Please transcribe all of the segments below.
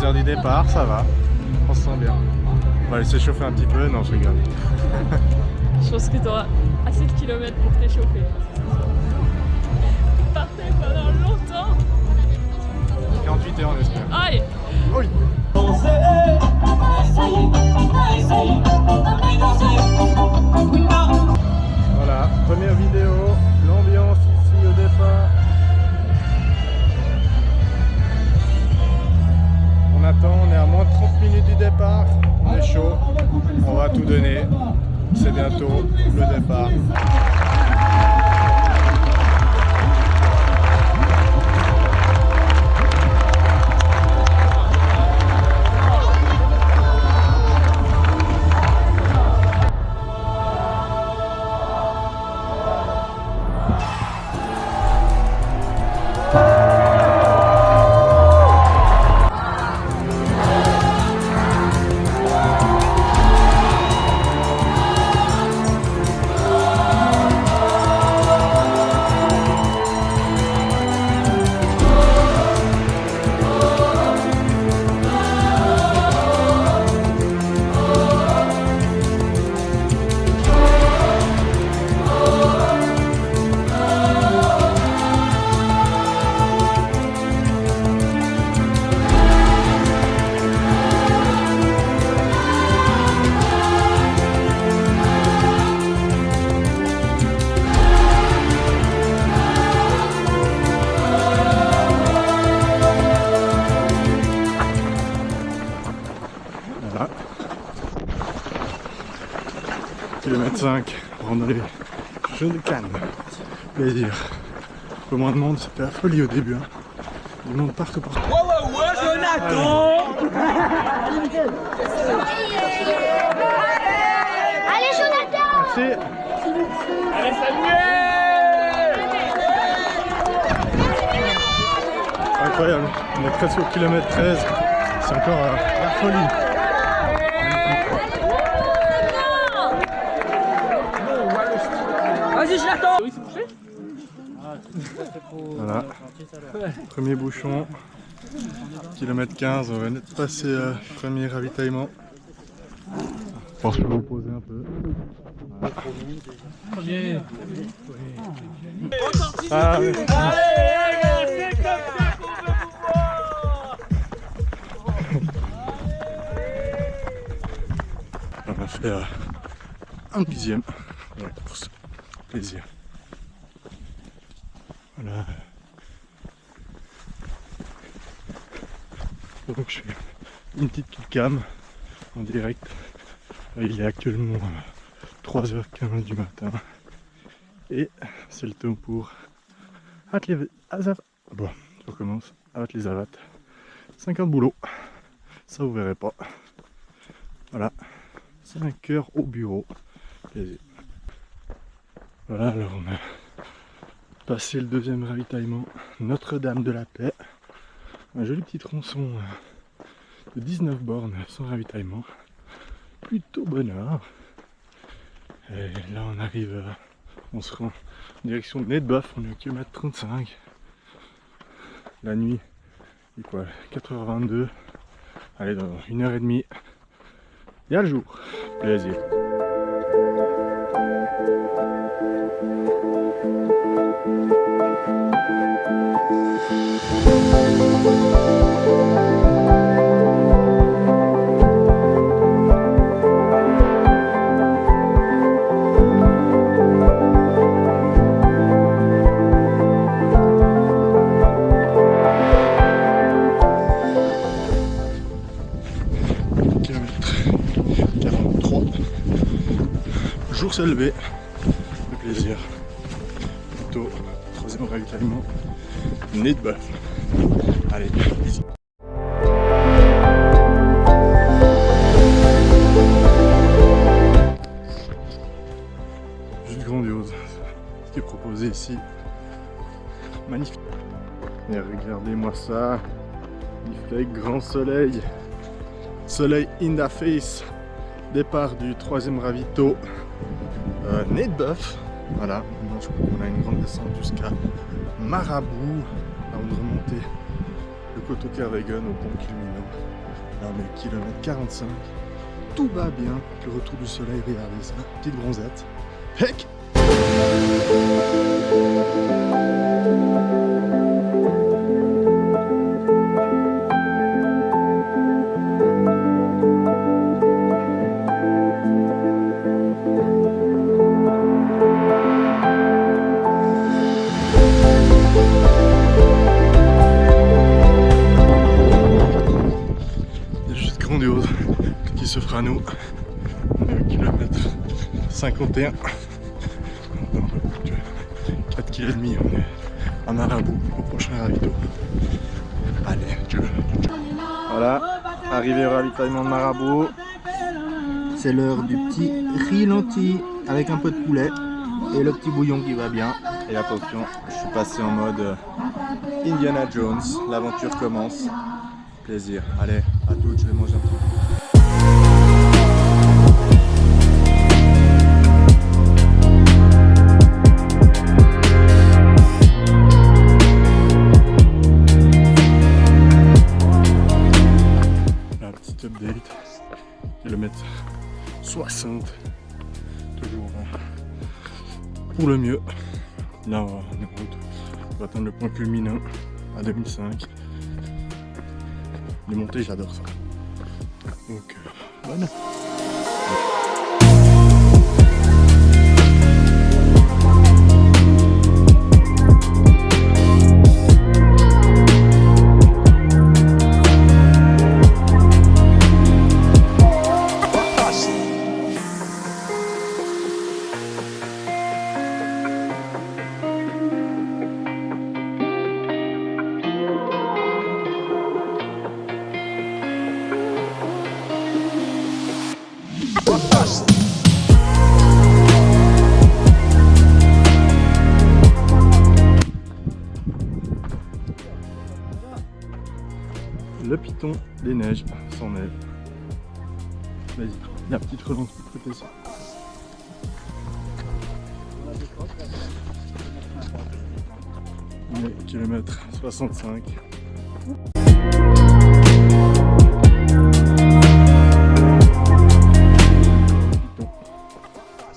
heures du départ, ça va. On se sent bien. On va aller s'échauffer un petit peu. Non, je rigole. Je pense que tu auras assez de kilomètres pour t'échauffer. Partez pendant longtemps. 48 heures, on espère. Aïe. Oui. Voilà, première vidéo, l'ambiance ici au départ. On attend, on est à moins de 30 minutes du départ, on est chaud, on va tout donner, c'est bientôt le départ. Voilà. Kilomètre 5, randonnée chaud de Cannes. Plaisir. Un peu moins de monde, c'était la folie au début. Hein. Du monde partout. Ouais, Jonathan. Allez, Jonathan. Merci. Allez, salut. Incroyable, on est presque au kilomètre 13. C'est encore la folie. Vas-y, je l'attends. Voilà, premier bouchon, kilomètre 15, on va venir de passer le premier ravitaillement. Je pense que je vais vous poser un peu. Voilà. Ah, oui. Allez, c'est comme ça qu'on veut pouvoir. On va faire un dixième de la course. Plaisir. Voilà. Donc je fais une petite killcam en direct. Il est actuellement 3h15 du matin. Et c'est le temps pour Bon, je recommence. Les avates. 5 heures de boulot. Ça vous verrez pas. Voilà. 5 heures au bureau. Plaisir. Voilà, alors on a passé le deuxième ravitaillement. Notre-Dame de la Paix. Un joli petit tronçon de 19 bornes sans ravitaillement. Plutôt bonheur. Et là on arrive, on se rend en direction de Nedboeuf, on est au kilomètre 35. La nuit, il est quoi, 4h22. Allez, dans 1h30, il y a le jour. Plaisir. Se lever, le plaisir. Plutôt troisième ravitaillement, Nedboeuf. Allez, easy. Juste grandiose ce qui est proposé ici. Magnifique. Et regardez-moi ça. Il fait grand soleil. Soleil in the face. Départ du troisième ravito. Nedboeuf, voilà, maintenant je crois qu'on a une grande descente jusqu'à Marabout, avant de remonter le coteau Kervegen au pont culminant. Là on est au kilomètre 45. Tout va bien. Le retour du soleil, regardez ça. Petite bronzette. Heck! Grandiose qui se fera à nous au kilomètre 51 dans 4 km et demi. On est à Marabout au prochain ravito. Allez, voilà, arrivé au ravitaillement de Marabout. C'est l'heure du petit riz lentille avec un peu de poulet et le petit bouillon qui va bien. Et attention, je suis passé en mode Indiana Jones, l'aventure commence. Plaisir. Allez, à toutes, je vais manger un petit peu. La petite update. Kilomètre 60. Toujours pour le mieux. Là, on est en route pour atteindre le point culminant à 2005. Les montées, j'adore ça. Donc, voilà. Le piton des neiges s'en est. Vas-y, la petite relance pour côté ça. On est au kilomètre 65.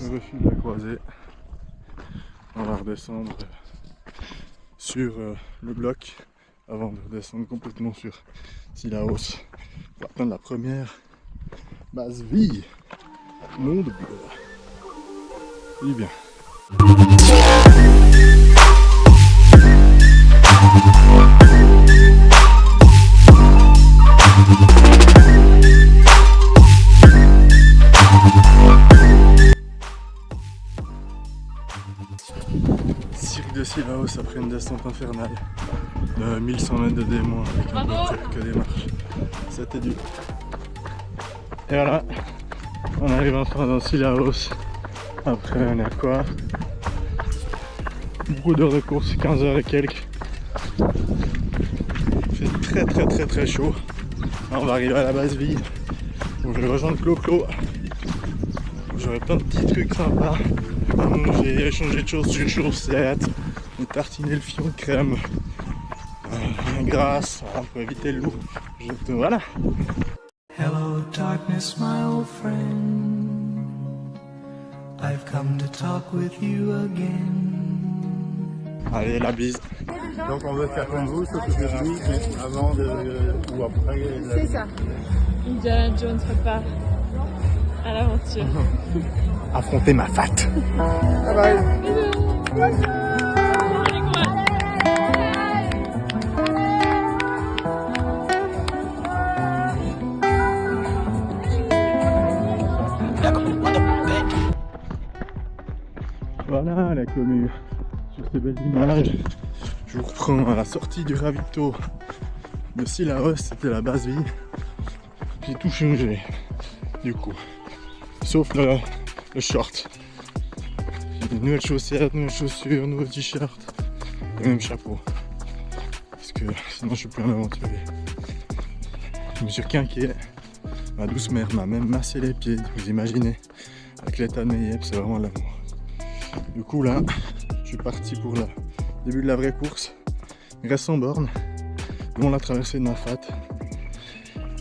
Le refus de la croisée. On va redescendre sur le bloc avant de redescendre complètement sur Sillaos pour atteindre la première base vie. Monde bleu. Et bien. Cirque de Sillaos après une descente infernale de 1100 mètres de démon avec un peu que des marches. C'était dur. Et voilà, on arrive enfin dans Sillaos. Après on est à quoi? Beaucoup d'heures de course, 15 heures et quelques. Il fait très chaud. Là, on va arriver à la base vide. Donc je vais rejoindre Clo-Clo. J'aurai plein de petits trucs sympas à manger, changer de chaussures, chaussettes, et tartiner le fion de crème grasse pour éviter le loup. Voilà. Hello darkness my old friend, I've come to talk with you again. Allez, la bise. Donc on veut faire comme vous, sauf que oui, mais avant de ou après. C'est ça. Indiana Jones prépare à l'aventure. Affronter ma fat. Bye bye. Voilà la commune. Sur ces belles images, je vous reprends à la sortie du ravito de Sillaos, c'était la base vie. J'ai tout changé du coup, sauf le short. J'ai des nouvelles chaussettes, nouvelles chaussures, nouveaux t-shirts et même chapeau. Parce que sinon je suis plus un aventurier. Je me suis requinqué. Ma douce mère m'a même massé les pieds, vous imaginez. Avec l'état de mes yeux, c'est vraiment l'amour. Du coup là, je suis parti pour le début de la vraie course. Il reste 100 bornes. long la traversée de Mafat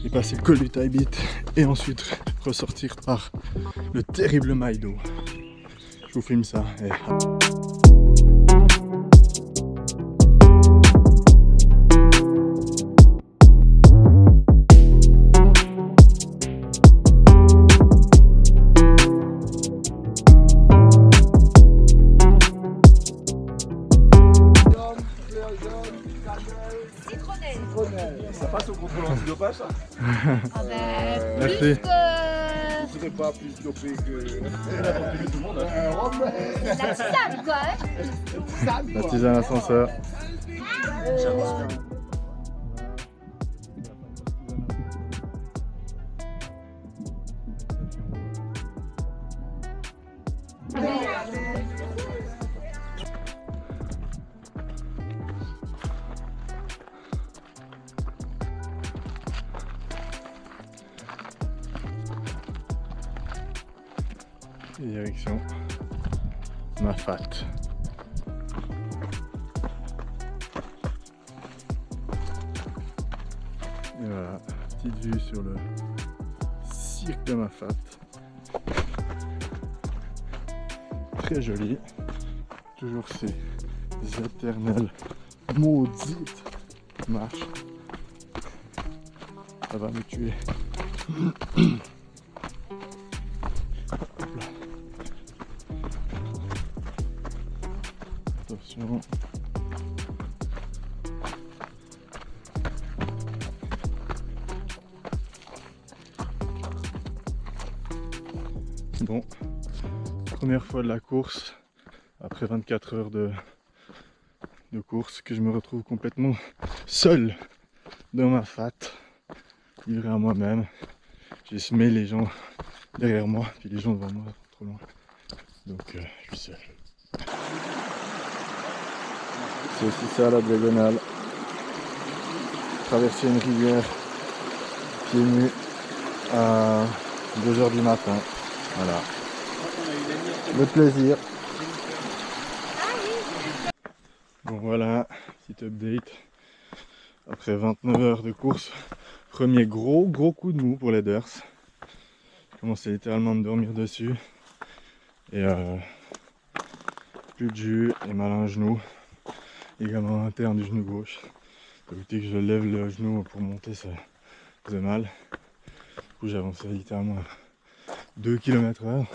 et passer le col du Taibit et ensuite ressortir par le terrible Maïdo. Je vous filme ça. Et... Ça passe au contrôle antidopage ça? Ah ben, Merci. plus que... Je serais pas plus dopé que tout le monde. La tisane, quoi, hein. La tisane ascenseur. Et direction Mafat. Et voilà, petite vue sur le cirque de Mafat. Très joli. Toujours ces éternelles maudites marches. Ça va me tuer. Attention. Bon, première fois de la course, après 24 heures de course, que je me retrouve complètement seul dans Mafat, livré à moi-même. J'ai semé les gens derrière moi, puis les gens devant moi, trop loin. Donc je suis seul. C'est aussi ça la diagonale. Traverser une rivière pieds nus à 2 h du matin. Voilà. Le plaisir. Bon voilà, petit update. Après 29 heures de course, premier gros coup de mou pour les Ders. Je commençais littéralement à me dormir dessus. Et plus de jus et mal à un genou. Également interne du genou gauche. Donc dès que je lève le genou pour monter, ça faisait mal. Du coup j'avançais littéralement à 2 km/h.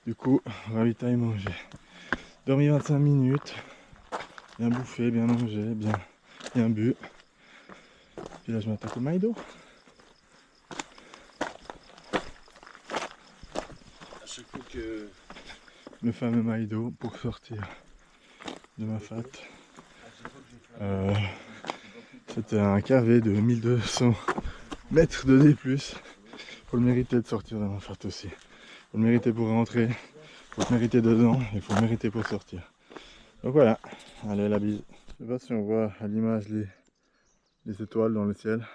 Du coup, ravitaillement, j'ai dormi 25 minutes, bien bouffé, bien mangé, bien bu. Puis là je m'attaque au Maïdo. À chaque fois que... Le fameux Maïdo pour sortir de Mafat. C'était un KV de 1200 mètres de D+. Faut le mériter de sortir de Mafat aussi. Faut le mériter pour rentrer, faut le mériter dedans et faut le mériter pour sortir. Donc voilà, allez la bise. Je sais pas si on voit à l'image les étoiles dans le ciel.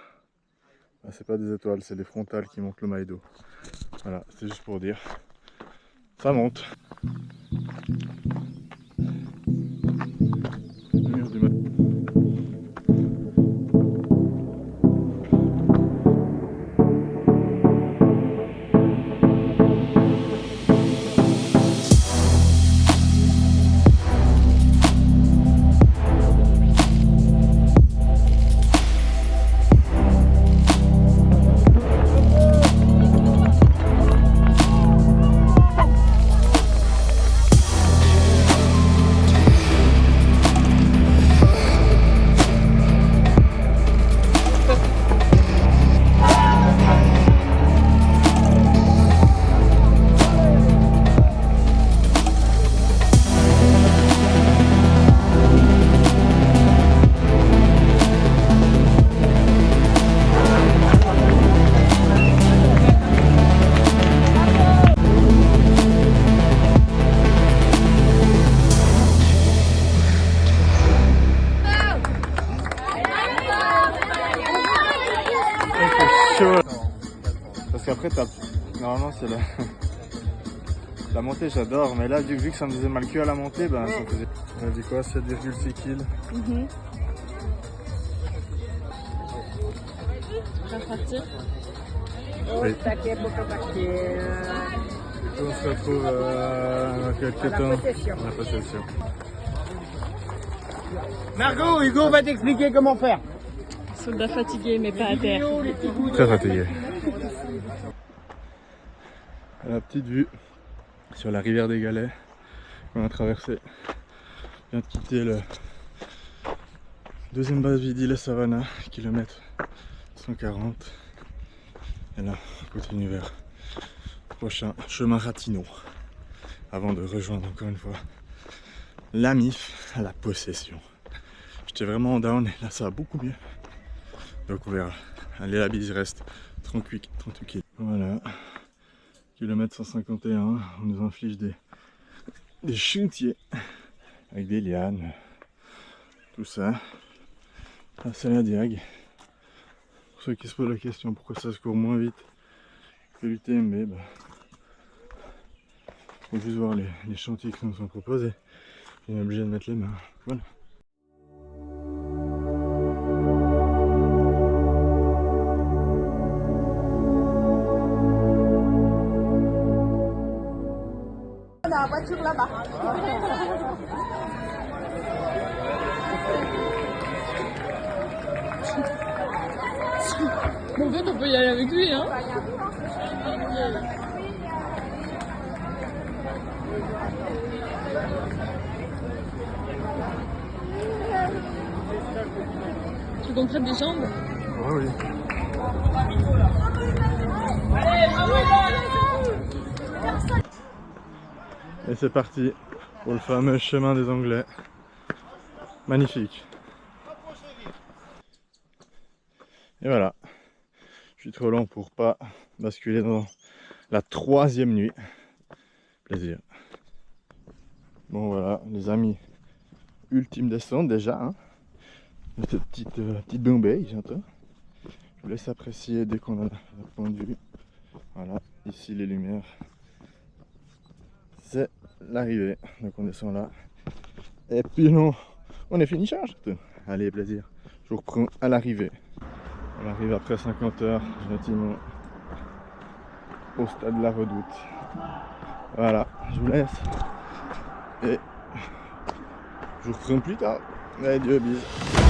Ah, c'est pas des étoiles, c'est les frontales qui montent le Maïdo. Voilà, c'est juste pour dire. Ça monte. Le mur du Maïdo. Parce qu'après, normalement, c'est la montée, j'adore, mais là, vu que ça me faisait mal que à la montée, ben, ça faisait. On a dit quoi, 7,6 kg. faire partir. Oui. On se retrouve dans quelques temps à la possession. Margot, Hugo va t'expliquer comment faire. Soldat fatigué mais pas à terre. Très fatigué. La petite vue sur la rivière des Galets qu'on a traversée. On vient de quitter le deuxième base Vidi La Savannah, kilomètre 140. Et là, on continue vers le prochain chemin Ratino avant de rejoindre encore une fois la MIF à la possession. J'étais vraiment en down et là ça va beaucoup mieux. Donc on verra. Allez, la bise reste 38 km. Voilà. Kilomètre 151, on nous inflige des chantiers avec des lianes, tout ça. Là c'est la diag. Pour ceux qui se posent la question pourquoi ça se court moins vite que l'UTMB, bah, faut juste voir les chantiers qui nous sont proposés. On est obligé de mettre les mains. Voilà. La voiture là-bas. En fait, on peut y aller avec lui, hein. Tu comprends des jambes? Ouais, oui. Et c'est parti pour le fameux chemin des Anglais. Magnifique. Et voilà. Je suis trop lent pour pas basculer dans la 3e nuit. Plaisir. Bon voilà les amis. Ultime descente déjà. Hein, de cette petite Bombay bientôt. Je vous laisse apprécier dès qu'on a la point de vue. Voilà, ici les lumières. C'est l'arrivée. Donc on descend là. Et puis non, on est fini charge. Allez, plaisir. Je vous reprends à l'arrivée. On arrive après 50 heures, gentiment, au stade de la Redoute. Voilà, je vous laisse. Et je vous reprends plus tard. Allez, Dieu, bisous.